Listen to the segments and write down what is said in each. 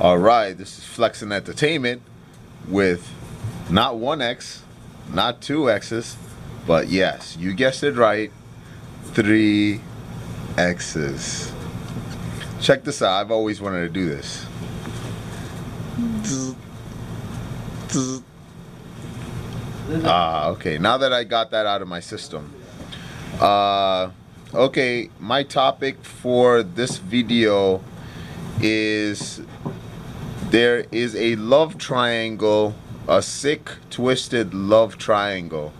Alright, this is FLeXXXiN Entertainment with not one X, not two X's, but yes, you guessed it right, 3 X's. Check this out, I've always wanted to do this. Okay, now that I got that out of my system. Okay, my topic for this video is there is a love triangle, a sick, twisted love triangle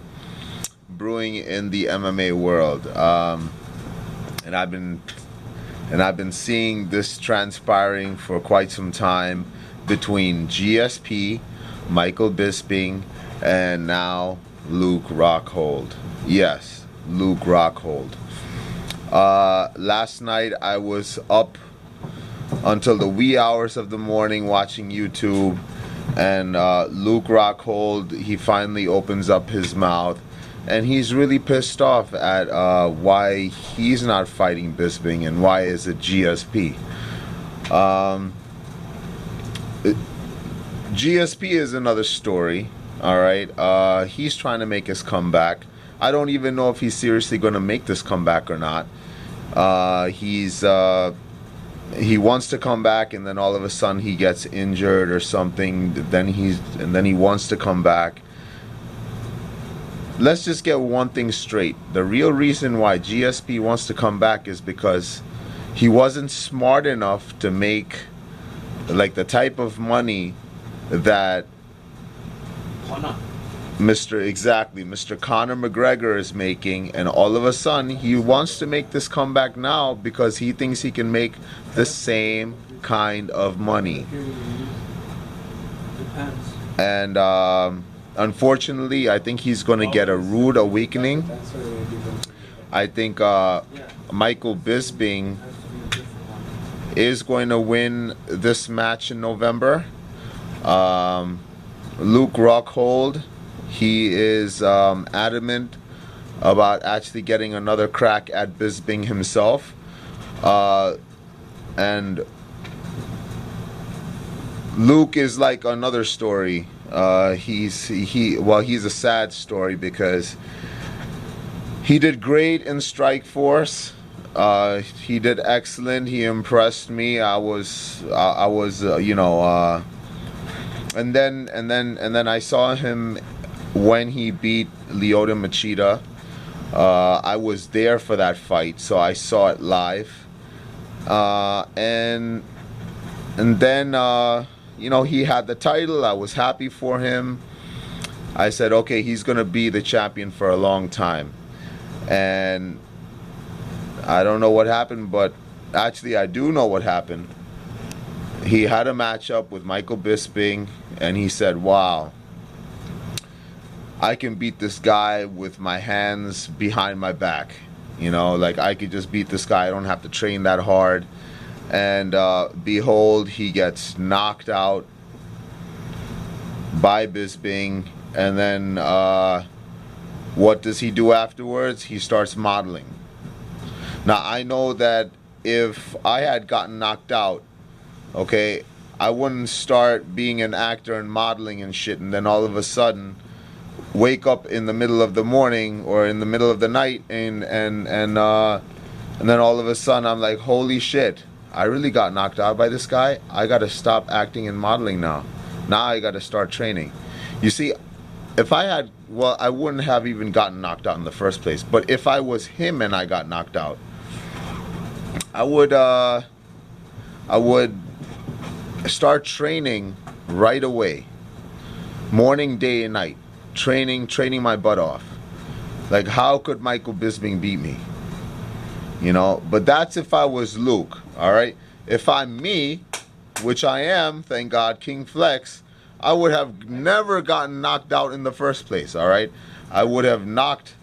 brewing in the MMA world, and I've been seeing this transpiring for quite some time between GSP, Michael Bisping, and now Luke Rockhold. Yes, Luke Rockhold. Last night I was up until the wee hours of the morning watching YouTube, and Luke Rockhold, he finally opens up his mouth and he's really pissed off at why he's not fighting Bisping and why is it GSP. GSP is another story, alright. He's trying to make his comeback. I don't even know if he's seriously going to make this comeback or not. He wants to come back, and then all of a sudden he gets injured or something. Then he wants to come back. Let's just get one thing straight. The real reason why GSP wants to come back is because he wasn't smart enough to make like the type of money that Mr. Conor McGregor is making, and all of a sudden he wants to make this comeback now because he thinks he can make the same kind of money. And unfortunately, I think he's going to get a rude awakening. I think Michael Bisping is going to win this match in November. Luke Rockhold, he is adamant about actually getting another crack at Bisping himself, and Luke is like another story. He's a sad story because he did great in Strikeforce. He did excellent. He impressed me. I was you know, and then I saw him when he beat Lyoto Machida. I was there for that fight, so I saw it live. And then you know, he had the title. I was happy for him. I said, okay, he's gonna be the champion for a long time. And I don't know what happened, but actually I do know what happened. He had a matchup with Michael Bisping, and he said, wow, I can beat this guy with my hands behind my back. You know, like I could just beat this guy. I don't have to train that hard. And behold, he gets knocked out by Bisping. And then what does he do afterwards? He starts modeling. Now, I know that if I had gotten knocked out, okay, I wouldn't start being an actor and modeling and shit, and then all of a sudden wake up in the middle of the morning or in the middle of the night, and then all of a sudden I'm like, holy shit, I really got knocked out by this guy. I gotta stop acting and modeling now. Now I gotta start training. You see, if I had, well, I wouldn't have even gotten knocked out in the first place, but if I was him and I got knocked out, I would start training right away, morning, day, and night, training my butt off. Like, how could Michael Bisping beat me? You know, but that's if I was Luke, all right? If I'm me, which I am, thank God, King Flex, I would have never gotten knocked out in the first place, all right? I would have knocked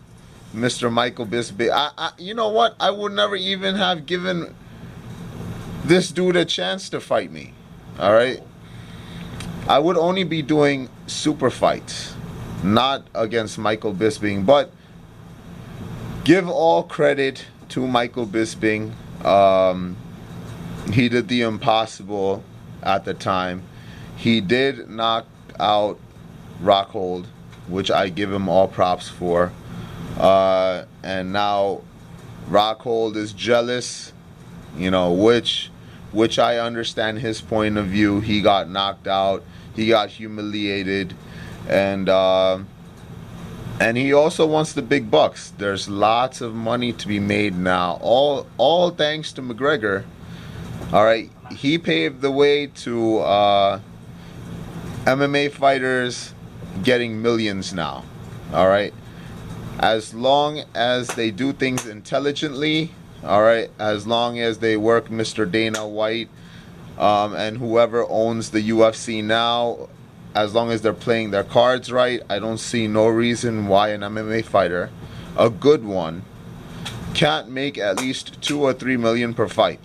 Mr. Michael Bisping. You know what? I would never even have given this dude a chance to fight me, all right? I would only be doing super fights, not against Michael Bisping, but give all credit to Michael Bisping. He did the impossible at the time. He did knock out Rockhold, which I give him all props for. And now Rockhold is jealous, you know, which I understand his point of view. He got knocked out, he got humiliated, and he also wants the big bucks. There's lots of money to be made now, all thanks to McGregor. All right, he paved the way to MMA fighters getting millions now. All right, as long as they do things intelligently, all right, as long as they work Mr. Dana White and whoever owns the UFC now, as long as they're playing their cards right, I don't see no reason why an MMA fighter, a good one, can't make at least 2 or 3 million per fight.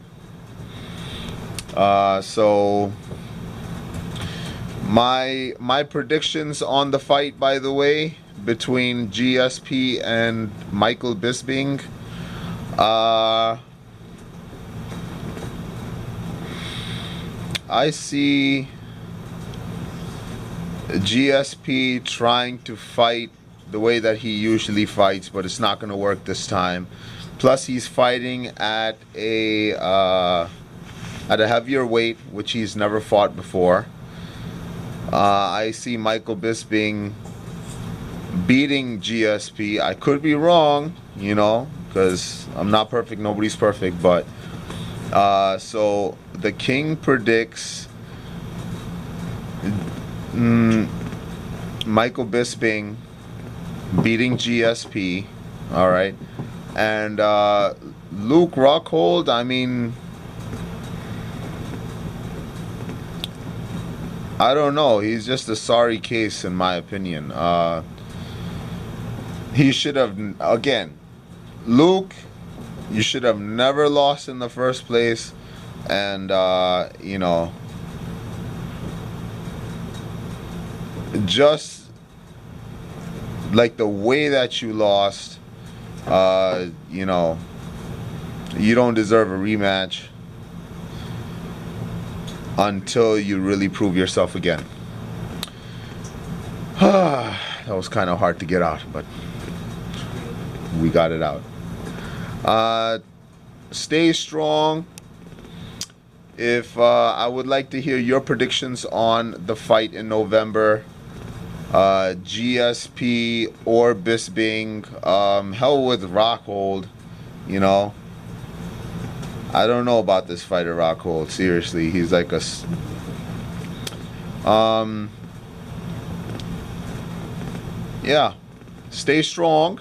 So my predictions on the fight, by the way, between GSP and Michael Bisping, I see GSP trying to fight the way that he usually fights, but it's not going to work this time. Plus, he's fighting at a heavier weight, which he's never fought before. I see Michael Bisping beating GSP. I could be wrong, you know, because I'm not perfect, nobody's perfect, but so the King predicts Michael Bisping beating GSP, all right, and Luke Rockhold, I mean, I don't know, he's just a sorry case in my opinion. He should have, again, Luke, you should have never lost in the first place, and you know, just like the way that you lost, you know, you don't deserve a rematch until you really prove yourself again. That was kind of hard to get out, but we got it out. Stay strong. If I would like to hear your predictions on the fight in November, GSP or Bisping. Hell with Rockhold, you know. I don't know about this fighter Rockhold. Seriously, he's like a yeah. Stay strong,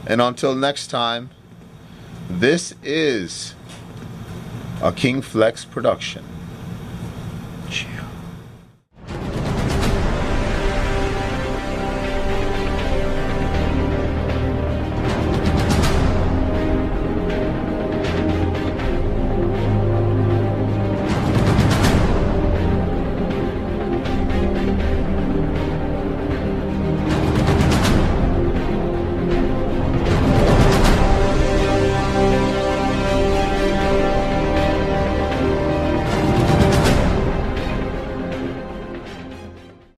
and until next time, this is a King Flex production.